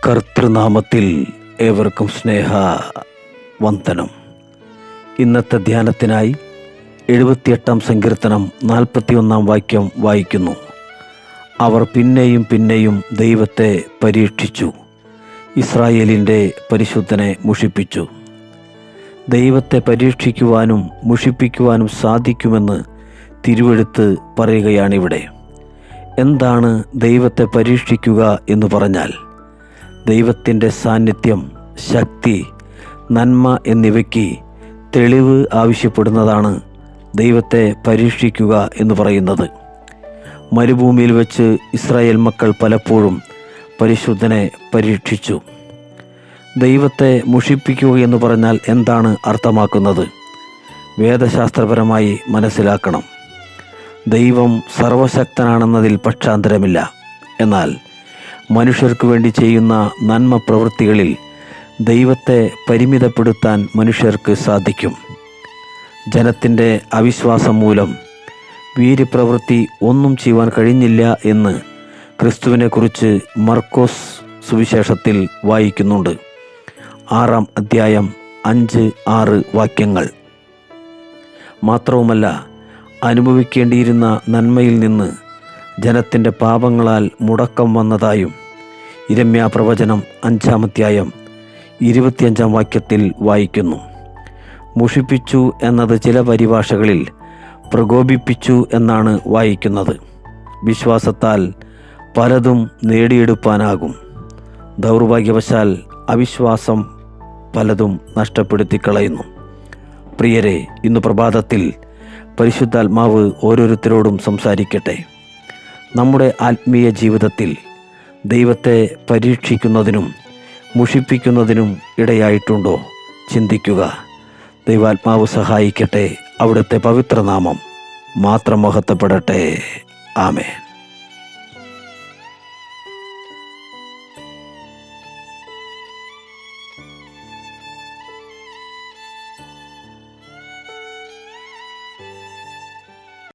കർത്തൃനാമത്തിൽ ഏവർക്കും സ്നേഹ വന്ദനം. ഇന്നത്തെ ധ്യാനത്തിനായി 78 സങ്കീർത്തനം 41 വാക്യം വായിക്കുന്നു. അവർ പിന്നെയും പിന്നെയും ദൈവത്തെ പരീക്ഷിച്ചു, ഇസ്രായേലിൻ്റെ പരിശുദ്ധനെ മുഷിപ്പിച്ചു. ദൈവത്തെ പരീക്ഷിക്കുവാനും മുഷിപ്പിക്കുവാനും സാധിക്കുമെന്ന് തിരുവെഴുത്ത് പറയുകയാണിവിടെ. എന്താണ് ദൈവത്തെ പരീക്ഷിക്കുക എന്ന് പറഞ്ഞാൽ? ദൈവത്തിൻ്റെ സാന്നിധ്യം, ശക്തി, നന്മ എന്നിവയ്ക്ക് തെളിവ് ആവശ്യപ്പെടുന്നതാണ് ദൈവത്തെ പരീക്ഷിക്കുക എന്ന് പറയുന്നത്. മരുഭൂമിയിൽ വെച്ച് ഇസ്രായേൽ മക്കൾ പലപ്പോഴും പരിശുദ്ധനെ പരീക്ഷിച്ചു. ദൈവത്തെ മുഷിപ്പിക്കുക എന്ന് പറഞ്ഞാൽ എന്താണ് അർത്ഥമാക്കുന്നത്? വേദശാസ്ത്രപരമായി മനസ്സിലാക്കണം. ദൈവം സർവശക്തനാണെന്നതിൽ പക്ഷാന്തരമില്ല. എന്നാൽ മനുഷ്യർക്ക് വേണ്ടി ചെയ്യുന്ന നന്മ പ്രവൃത്തികളിൽ ദൈവത്തെ പരിമിതപ്പെടുത്താൻ മനുഷ്യർക്ക് സാധിക്കും. ജനത്തിൻ്റെ അവിശ്വാസം മൂലം വീര്യപ്രവൃത്തി ഒന്നും ചെയ്യുവാൻ കഴിഞ്ഞില്ല എന്ന് ക്രിസ്തുവിനെക്കുറിച്ച് മർക്കോസ് സുവിശേഷത്തിൽ വായിക്കുന്നുണ്ട്. 6-ാം അധ്യായം 5-6 വാക്യങ്ങൾ. മാത്രവുമല്ല, അനുഭവിക്കേണ്ടിയിരുന്ന നന്മയിൽ നിന്ന് ജനത്തിൻ്റെ പാപങ്ങളാൽ മുടക്കം വന്നതായും യിരെമ്യാ പ്രവചനം 5-ാം അധ്യായം 25-ാം വാക്യത്തിൽ വായിക്കുന്നു. മുഷിപ്പിച്ചു എന്നത് ചില പരിഭാഷകളിൽ പ്രകോപിപ്പിച്ചു എന്നാണ് വായിക്കുന്നത്. വിശ്വാസത്താൽ പലതും നേടിയെടുപ്പാനാകും. ദൗർഭാഗ്യവശാൽ അവിശ്വാസം പലതും നഷ്ടപ്പെടുത്തി കളയുന്നു. പ്രിയരെ, ഇന്ന് പ്രഭാതത്തിൽ പരിശുദ്ധാത്മാവ് ഓരോരുത്തരോടും സംസാരിക്കട്ടെ. നമ്മുടെ ആത്മീയ ജീവിതത്തിൽ ദൈവത്തെ പരീക്ഷിക്കുന്നതിനും മുഷിപ്പിക്കുന്നതിനും ഇടയായിട്ടുണ്ടോ? ചിന്തിക്കുക. ദൈവാത്മാവ് സഹായിക്കട്ടെ. അവിടുത്തെ പവിത്രനാമം മാത്രം മഹത്വപ്പെടട്ടെ. ആമേൻ.